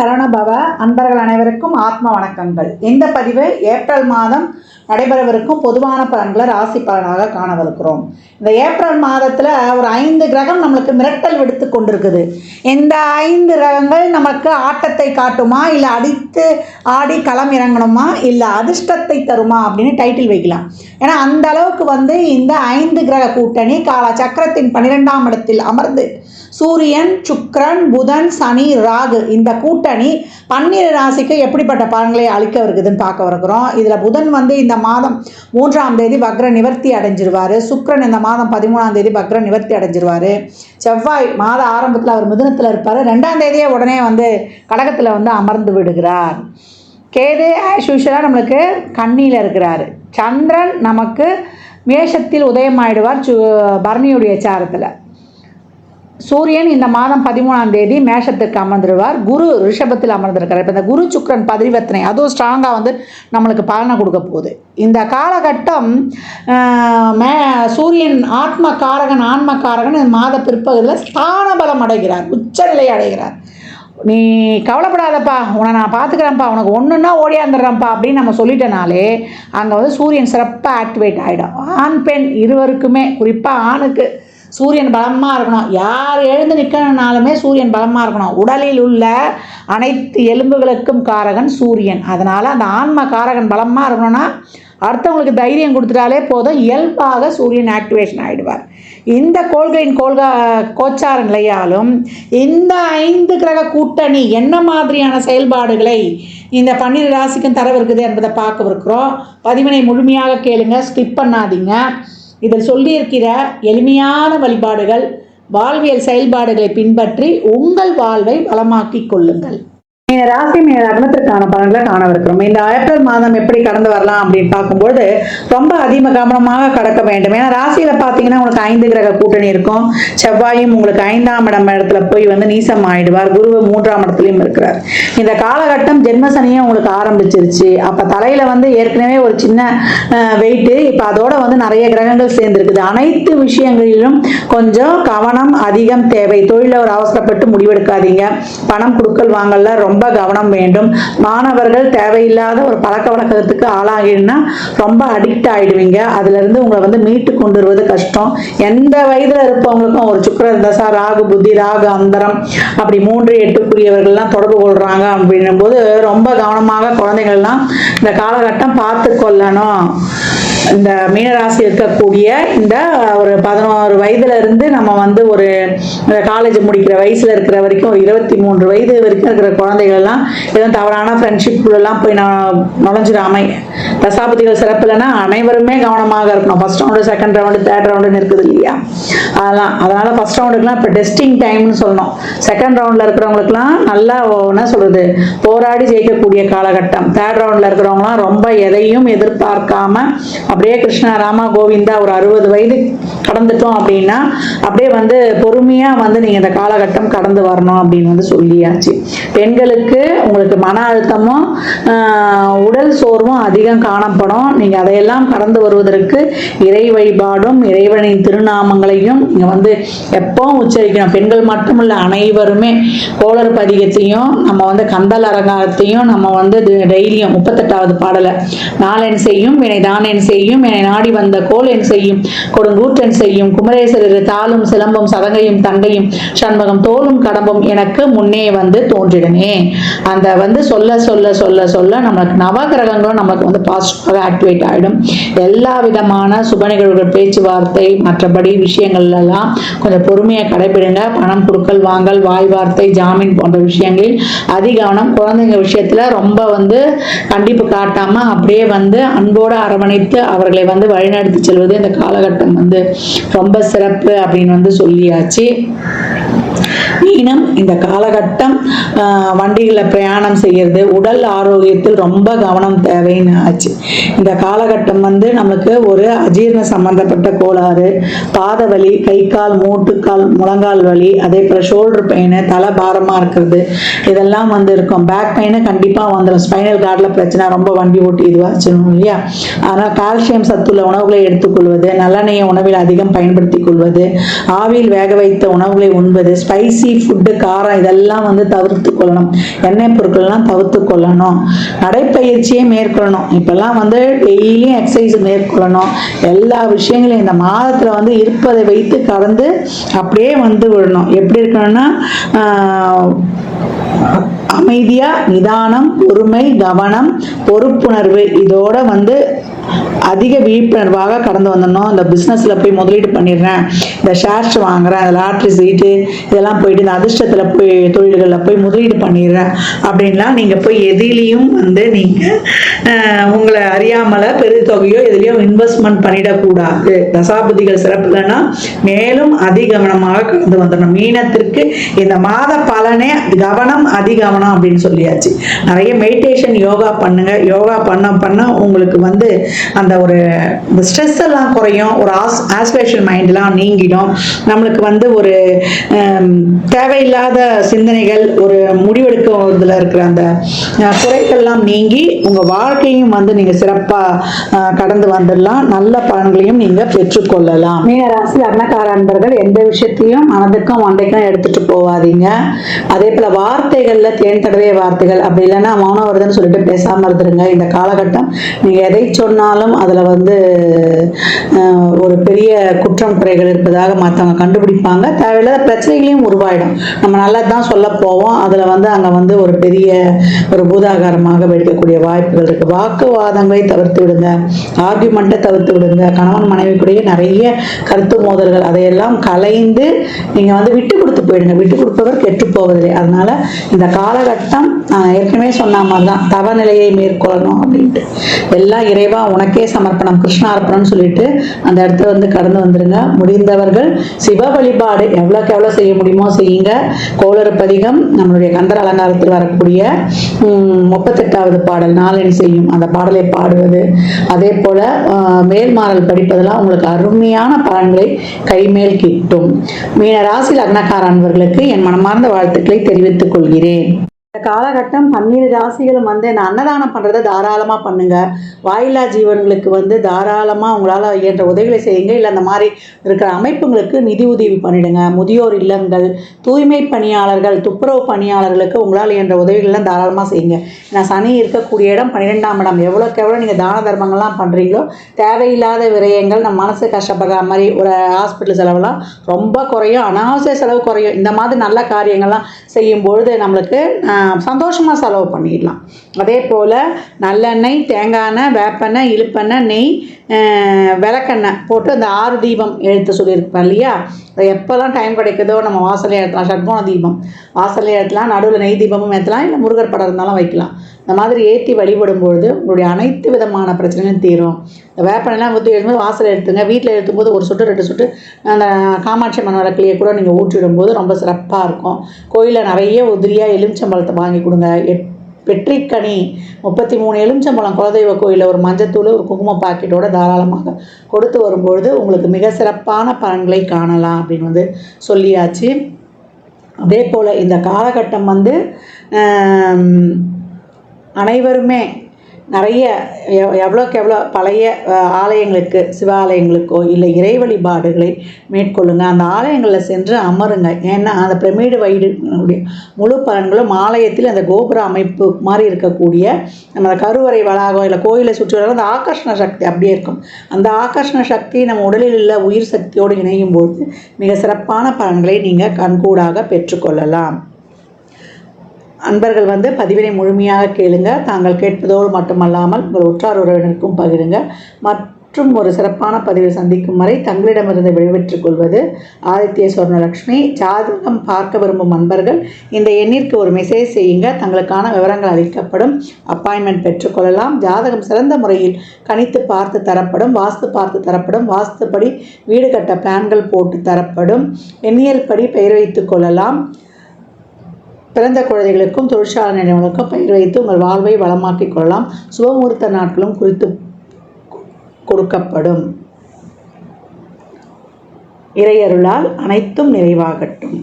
சரவணபவ அன்பர்கள் அனைவருக்கும் ஆத்ம வணக்கங்கள். இந்த பதிவு ஏப்ரல் மாதம் நடைபெறவிருக்கும் பொதுவான பலன்களை ராசி பலனாக காணவிருக்கிறோம். இந்த ஏப்ரல் மாதத்தில் ஒரு 5 கிரகம் நம்மளுக்கு மிரட்டல் விடுத்து கொண்டிருக்குது. இந்த 5 கிரகங்கள் நமக்கு ஆட்டத்தை காட்டுமா, இல்லை அடித்து ஆடி களம் இறங்கணுமா, இல்லை அதிர்ஷ்டத்தை தருமா அப்படின்னு டைட்டில் வைக்கலாம். ஏன்னா அந்த அளவுக்கு இந்த 5 கிரக கூட்டணி கால சக்கரத்தின் 12ஆம் இடத்தில் அமர்ந்து சூரியன், சுக்கிரன், புதன், சனி, ராகு இந்த கூட்டணி 12 ராசிக்கு எப்படிப்பட்ட பலன்களை அளிக்க இருக்குதுன்னு பார்க்க இருக்கிறோம். இதில் புதன் இந்த மாதம் 3ஆம் தேதி வக்ர நிவர்த்தி அடைஞ்சிருவார். சுக்கிரன் இந்த மாதம் 13ஆம் தேதி வக்ர நிவர்த்தி அடைஞ்சிருவார். செவ்வாய் மாத ஆரம்பத்தில் அவர் மிதுனத்தில் இருப்பார். 2ஆம் தேதியே உடனே கடகத்தில் அமர்ந்து விடுகிறார். கேது ஆஸ் யூஷுவலாக நம்மளுக்கு கன்னியில் இருக்கிறார். சந்திரன் நமக்கு மேஷத்தில் உதயமாயிடுவார் பரணியுடைய சாரத்தில். சூரியன் இந்த மாதம் 13ஆம் தேதி மேஷத்துக்கு அமர்ந்துடுவார். குரு ரிஷபத்தில் அமர்ந்திருக்கிறார். இப்போ இந்த குரு சுக்கிரன் பரிவர்த்தனை அதுவும் ஸ்ட்ராங்காக நம்மளுக்கு பலனை கொடுக்க போகுது. இந்த காலகட்டம் சூரியன் ஆன்மக்காரகன் மாத பிற்பகுதியில் ஸ்தான பலம் அடைகிறார், உச்சநிலை அடைகிறார். நீ கவலைப்படாதப்பா, உன்னை நான் பார்த்துக்கிறேன்ப்பா, உனக்கு ஒன்றுன்னா ஓடியாந்துடுறேன்ப்பா அப்படின்னு நம்ம சொல்லிட்டனாலே அங்கே சூரியன் சிறப்பாக ஆக்டிவேட் ஆகிடும். ஆண் பெண் இருவருக்குமே, குறிப்பாக ஆணுக்கு சூரியன் பலமாக இருக்கணும். யார் எழுந்து நிற்கணுனாலுமே சூரியன் பலமாக இருக்கணும். உடலில் உள்ள அனைத்து எலும்புகளுக்கும் காரகன் சூரியன். அதனால் அந்த ஆன்ம காரகன் பலமாக இருக்கணும்னா அடுத்தவங்களுக்கு தைரியம் கொடுத்துட்டாலே போதும், இயல்பாக சூரியன் ஆக்டிவேஷன் ஆகிடுவார். இந்த கோள்களின் கோச்சார நிலையாலும் இந்த 5 கிரக கூட்டணி என்ன மாதிரியான செயல்பாடுகளை இந்த 12 ராசிக்கும் தரவிருக்குது என்பதை பார்க்கவிருக்கிறோம். பதிவினை முழுமையாக கேளுங்க, ஸ்கிப் பண்ணாதீங்க. இதில் சொல்லியிருக்கிற எளிமையான வழிபாடுகள், வாழ்வியல் செயல்பாடுகளை பின்பற்றி உங்கள் வாழ்வை வளமாக்கிக் கொள்ளுங்கள். இந்த ராசி லக்னத்திற்கான பலன்களை காணவிருக்கிறோம். இந்த ஏப்ரல் மாதம் எப்படி கடந்து வரலாம் அப்படின்னு பார்க்கும்போது ரொம்ப அதிக கவனமாக கடக்க வேண்டும். ஏன்னா ராசியில் பார்த்தீங்கன்னா உங்களுக்கு 5 கிரக கூட்டணி இருக்கும். செவ்வாயும் உங்களுக்கு 5ஆம் இடத்துல போய் நீசம் ஆயிடுவார். குரு 3ஆம் இடத்துலையும் இருக்கிறார். இந்த காலகட்டம் ஜென்மசனியும் உங்களுக்கு ஆரம்பிச்சிருச்சு. அப்போ தலையில் ஏற்கனவே ஒரு சின்ன வெயிட்டு, இப்போ அதோட நிறைய கிரகங்கள் சேர்ந்துருக்குது. அனைத்து விஷயங்களிலும் கொஞ்சம் கவனம் அதிகம் தேவை. தொழிலில் ஒரு அவசரப்பட்டு முடிவெடுக்காதீங்க. பணம் கொடுக்கல் வாங்கல ரொம்ப கவனம் வேண்டும். மாணவர்கள் தேவையில்லாத ஒரு பழக்க வழக்கத்துக்கு ஆளாகினா ரொம்ப அடிக்ட் ஆயிடுவீங்க. அதுல இருந்து உங்களை மீட்டு கொண்டு வருவது கஷ்டம். எந்த வயதுல இருப்பவங்களுக்கும் ஒரு சுக்கிர தசா, ராகு புத்தி, ராகு அந்தரம் அப்படி 3, 8 தொடர்பு கொள்றாங்க அப்படின்னும் போது ரொம்ப கவனமாக குழந்தைகள்லாம் இந்த காலகட்டம் பார்த்து கொள்ளணும். இந்த மீனராசி இருக்கக்கூடிய இந்த ஒரு 11 வயதுல இருந்து நம்ம ஒரு காலேஜ் முடிக்கிற வயசுல இருக்கிற வரைக்கும் ஒரு 23 வயது வரைக்கும் இருக்கிற குழந்தைகள் எல்லாம் எதுவும் தவறான ஃப்ரெண்ட்ஷிப்லாம் போய் நுழைஞ்சிடாம, தசாபதிகள் சிறப்பு இல்லைன்னா அனைவருமே கவனமாக இருக்கணும். First round, second round, third ரவுண்டுன்னு இருக்குது இல்லையா, அதனால ஃபர்ஸ்ட் ரவுண்டுக்குலாம் இப்போ டெஸ்டிங் டைம்னு சொல்லணும். செகண்ட் ரவுண்டில் இருக்கிறவங்களுக்குலாம் நல்லா என்ன சொல்றது, போராடி ஜெயிக்கக்கூடிய காலகட்டம். தேர்ட் ரவுண்டில் இருக்கிறவங்களாம் ரொம்ப எதையும் எதிர்பார்க்காம அப்படியே கிருஷ்ணா ராமா கோவிந்தா ஒரு 60 வயது கடந்துட்டோம் அப்படின்னா அப்படியே பொறுமையா நீங்க இந்த காலகட்டம் கடந்து வரணும் அப்படின்னு சொல்லியாச்சு. பெண்களுக்கு உங்களுக்கு மன அழுத்தமும் உடல் சோர்வும் அதிகம் காணப்படும். நீங்க அதையெல்லாம் கடந்து வருவதற்கு இறை வழிபாடும் இறைவனின் திருநாமங்களையும் நீங்க எப்பவும் உச்சரிக்கணும். பெண்கள் மட்டுமல்ல, அனைவருமே கோளறு பதிகத்தையும் நம்ம கந்தல் அரங்காரத்தையும் நம்ம டெய்லியும் 38வது பாடலை நாளென் செய்யும் வினை தானென் செய்யும் என்னை நாடி வந்த கோல் என் செய்யும் கொடுங்கூற்றன் செய்யும் குமரேசர் தாளும் சிலம்பும் சதங்கையும் தங்கையும் சண்முகம் தோலும் கடம்பும் எனக்கு முன்னே தோன்றிடனே. அந்த சொல்ல சொல்ல சொல்ல சொல்ல நம்மளுக்கு நவகிரகங்களும் நம்மளுக்கு பாசிட்டிவாக ஆக்டிவேட் ஆகிடும். எல்லா விதமான சுப நிகழ்வுகள், பேச்சுவார்த்தை, மற்றபடி விஷயங்கள் எல்லாம் கொஞ்சம் பொறுமையை கடைபிடுங்க. பணம் கொடுக்கல் வாங்கல், வாய் வார்த்தை, ஜாமீன் போன்ற விஷயங்களில் அதிகவனம். குழந்தைங்க விஷயத்துல ரொம்ப கண்டிப்பு காட்டாம அப்படியே அன்போடு அரவணைத்து அவர்களை வழிநடத்தி செல்வது இந்த காலகட்டம் ரொம்ப சிறப்பு அப்படின்னு சொல்லியாச்சு. மீனம் இந்த காலகட்டம் வண்டிகளில் பிரயாணம் செய்யறது, உடல் ஆரோக்கியத்தில் ரொம்ப கவனம் தேவைன்னு ஆச்சு. இந்த காலகட்டம் நம்மளுக்கு ஒரு அஜீரண சம்பந்தப்பட்ட கோளாறு, பாத வலி, கை கால் மூட்டுக்கால் முழங்கால் வலி, அதே போல் ஷோல்டர் பெயின், தலை பாரமாக இருக்கிறது, இதெல்லாம் இருக்கும். பேக் பெயின் கண்டிப்பாக வந்துடும். ஸ்பைனல் கார்டில் பிரச்சனை, ரொம்ப வண்டி ஓட்டி இதுவாச்சுணும் இல்லையா. அதனால் கால்சியம் சத்துள்ள உணவுகளை எடுத்துக்கொள்வது, நல்லெண்ணெயை உணவில் அதிகம் பயன்படுத்தி கொள்வது, ஆவியில் வேக வைத்த உணவுகளை உண்பது, ஸ்பைசி ஆயில் ஃபுட்டு, காரம் இதெல்லாம் வந்து தவிர்த்து கொள்ளணும். எண்ணெய் பொருட்கள்லாம் தவிர்த்து கொள்ளணும். நடைப்பயிற்சியை மேற்கொள்ளணும். இப்பெல்லாம் வந்து டெய்லியும் எக்ஸசைஸ் மேற்கொள்ளணும். எல்லா விஷயங்களையும் இந்த மாதத்தில் வந்து இருப்பதை வைத்து கடந்து அப்படியே வந்து விடணும். எப்படி இருக்கணும்னா அமைதியா, நிதானம், பொறுமை, கவனம், பொறுப்புணர்வு இதோட வந்து அதிக விழிப்புணர்வாக கடந்து வந்துடணும். இந்த பிஸ்னஸில் போய் முதலீடு பண்ணிடுறேன், இந்த ஷேர்ஸ் வாங்குறேன், இந்த லாட்ரி சீட்டு இதெல்லாம் போயிட்டு இந்த அதிர்ஷ்டத்தில் போய் தொழில்களில் போய் முதலீடு பண்ணிடுறேன் அப்படின்லாம் நீங்கள் போய் எதிலையும் வந்து நீங்கள் உங்களை அறியாமல பெருத்தொகையோ எதுலேயோ இன்வெஸ்ட்மெண்ட் பண்ணிடக்கூடாது. தசாபதிகள் சிறப்புலன்னா மேலும் அதிகவனமாக கடந்து வந்துடணும். மீனத்திற்கு இந்த மாத பலனே கவனம், அதிகவனம் அப்படின்னு சொல்லியாச்சு. நிறைய மெடிடேஷன், யோகா பண்ணுங்க. யோகா பண்ண உங்களுக்கு வந்து அந்த ஒரு ஸ்ட்ரெஸ் எல்லாம் குறையும். ஒரு ஆஸ்பிரேஷன் மைண்ட்லாம் நீங்கிடும். நம்மளுக்கு வந்து ஒரு தேவையில்லாத சிந்தனைகள், ஒரு முடிவெடுக்கிறதுல இருக்கிற அந்த குறைகள்லாம் நீங்கி உங்கள் வாழ்க்கையும் வந்து நீங்கள் சிறப்பாக கடந்து வந்துடலாம். நல்ல பலன்களையும் நீங்கள் பெற்றுக்கொள்ளலாம். மீனராசி லக்னக்கார அன்பர்கள் எந்த விஷயத்தையும் மனதுக்கும் மண்டைக்கும் எடுத்துட்டு போவாதீங்க. அதே போல் வார்த்தைகளில் தேன் தடவைய வார்த்தைகள், அப்படி இல்லைன்னா மௌனம் வருதுன்னு சொல்லிட்டு பேசாமல் இருந்துருங்க. இந்த காலகட்டம் நீங்கள் எதை சொன்னாலும் அதில் வந்து ஒரு பெரிய குற்றம் குறைகள் இருப்பதாக மற்றவங்க கண்டுபிடிப்பாங்க. தேவையில்லாத பிரச்சனைகளையும் உருவாயிடும். நம்ம நல்லது தான் சொல்ல போவோம், அதில் வந்து அங்கே வந்து ஒரு பெரிய ஒரு பூதாகாரமாக வெடிக்கக்கூடிய வாய்ப்புகள் இருக்குது. வாக்குவாதங்களை தவிர்த்து விடுங்க. ஆர்கியூமெண்ட்டை தவிர்த்து விடுங்க. கணவன் மனைவிக்குடைய நிறைய கருத்து மோதல்கள் அதையெல்லாம் கலைந்து நீங்கள் வந்து விட்டு கொடுத்து போயிடுங்க. விட்டு கொடுப்பவர் கெட்டு போவதில்லை. அதனால இந்த காலகட்டம் நான் ஏற்கனவே சொன்ன மாதிரி தான் தவநிலையை மேற்கொள்ளணும் அப்படின்ட்டு எல்லாம் இறைவா உனக்கே சமர்ப்பணம், கிருஷ்ணார்ப்பணம்னு சொல்லிட்டு அந்த இடத்துல வந்து கடந்து வந்துருங்க. முடிந்தவர்கள் சிவ வழிபாடு எவ்வளோக்கு எவ்வளோ செய்ய முடியுமோ செய்யுங்க. கோளறு பதிகம் நம்மளுடைய கந்தர் அலங்காரத்தில் வரக்கூடிய 38வது பாடல் நாளென் செய்யும் அந்த பாடலை பாடுவது, அதே போல மேல்மாறல் படிப்பதெல்லாம் உங்களுக்கு அருமையான பலன்களை கைமேல் கிட்டும். மீன ராசி லக்னக்கார அன்பர்களுக்கு என் மனமார்ந்த வாழ்த்துக்களை தெரிவித்துக் கொள்கிறேன். இந்த காலகட்டம் 12 ராசிகளும் வந்து இந்த அன்னதானம் பண்ணுறதை தாராளமாக பண்ணுங்க. வாயில்லா ஜீவன்களுக்கு வந்து தாராளமாக உங்களால் இயன்ற உதவிகளை செய்யுங்க. இல்லை அந்த மாதிரி இருக்கிற அமைப்புங்களுக்கு நிதி உதவி பண்ணிடுங்க. முதியோர் இல்லங்கள், தூய்மை பணியாளர்கள், துப்புரவு பணியாளர்களுக்கு உங்களால் இயன்ற உதவிகள்லாம் தாராளமாக செய்யுங்க. ஏன்னா சனி இருக்கக்கூடிய இடம் 12ஆம் இடம். எவ்வளோக்கு எவ்வளோ நீங்கள் தான தர்மங்கள்லாம் பண்ணுறீங்களோ தேவையில்லாத விரயங்கள், நம்ம மனசு கஷ்டப்படுற மாதிரி ஒரு ஹாஸ்பிட்டல் செலவெல்லாம் ரொம்ப குறையும். அனாவசிய செலவு குறையும். இந்த மாதிரி நல்ல காரியங்கள்லாம் செய்யும்பொழுது நம்மளுக்கு சந்தோஷமாக செலவு பண்ணிடலாம். அதே போல் நல்லெண்ணெய், தேங்காய் எண்ணெய், வேப்பெண்ணெய், இழுப்பெண்ணெய், நெய், விளக்கெண்ணெய் போட்டு அந்த 6 தீபம் எழுத்து சொல்லியிருப்பேன் இல்லையா, அது எப்போல்லாம் டைம் கிடைக்குதோ நம்ம வாசலே ஏற்றலாம். ஷட்கோண தீபம் வாசலே ஏற்றலாம். நடுவில் நெய் தீபமும் ஏற்றலாம். இல்லை முருகர் படம் இருந்தாலும் வைக்கலாம். இந்த மாதிரி ஏற்றி வழிபடும்பொழுது உங்களுடைய அனைத்து விதமான பிரச்சனையும் தீரும். இந்த வேப்பெண்ணெய்லாம் ஊற்றி எழுதும்போது வாசல் எடுத்துங்க. வீட்டில் எடுத்தும்போது ஒரு சொட்டு 2 சொட்டு அந்த காமாட்சி அம்மன் விளக்குலையே கூட நீங்கள் ஊற்றிடும்போது ரொம்ப சிறப்பாக இருக்கும். கோயிலில் நிறைய உதிரியாக எலுமிச்சம்பழத்தை வாங்கி கொடுங்க. வெற்றிக்கனி 33 எலுமிச்சம்பழம் குலதெய்வ கோயிலில் ஒரு மஞ்சத்தூள், ஒரு குங்கும பாக்கெட்டோட தாராளமாக கொடுத்து வரும்பொழுது உங்களுக்கு மிக சிறப்பான பலன்களை காணலாம் அப்படின்னு வந்து சொல்லியாச்சு. அதே போல் இந்த காலகட்டம் வந்து அனைவருமே நிறைய எவ்வளோக்கு எவ்வளோ பழைய ஆலயங்களுக்கு, சிவாலயங்களுக்கோ இல்லை இறை வழிபாடுகளை மேற்கொள்ளுங்க. அந்த ஆலயங்களில் சென்று அமருங்க. ஏன்னா அந்த பிரமிடு வைடுடைய முழு பலன்களும் ஆலயத்தில் அந்த கோபுர அமைப்பு மாதிரி இருக்கக்கூடிய நம்ம கருவறை வளாகம் இல்லை கோயிலை சுற்றி வர அந்த ஆகர்ஷண சக்தி அப்படியே இருக்கும். அந்த ஆகர்ஷண சக்தி நம்ம உடலில் உள்ள உயிர் சக்தியோடு இணையும் போது மிக சிறப்பான பலன்களை நீங்கள் கண்கூடாக பெற்றுக்கொள்ளலாம். அன்பர்கள் வந்து பதிவினை முழுமையாக கேளுங்க. தாங்கள் கேட்பதோடு மட்டுமல்லாமல் உங்கள் உற்றார் உறவினருக்கும் பகிருங்க. மற்றும் ஒரு சிறப்பான பதிவில் சந்திக்கும் வரை தங்களிடமிருந்து விடைபெற்றுக் கொள்வது ஆதித்ய சொர்ணலக்ஷ்மி. ஜாதகம் பார்க்க விரும்பும் அன்பர்கள் இந்த எண்ணிற்கு ஒரு மெசேஜ் செய்யுங்க. தங்களுக்கான விவரங்கள் அளிக்கப்படும். அப்பாயின்மெண்ட் பெற்றுக்கொள்ளலாம். ஜாதகம் சிறந்த முறையில் கணித்து பார்த்து தரப்படும். வாஸ்து பார்த்து தரப்படும். வாஸ்துப்படி வீடு கட்ட பிளான்கள் போட்டு தரப்படும். எண்ணியல் படி பெயர் வைத்துக் கொள்ளலாம். பிறந்த குழந்தைகளுக்கும் தொழிற்சாலை நிறுவனங்களுக்கும் பெயர் வைத்து உங்கள் வாழ்வை வளமாக்கிக் கொள்ளலாம். சுபமுகூர்த்த நாட்களும் குறித்து கொடுக்கப்படும். இறையருளால் அனைத்தும் நிறைவாகட்டும்.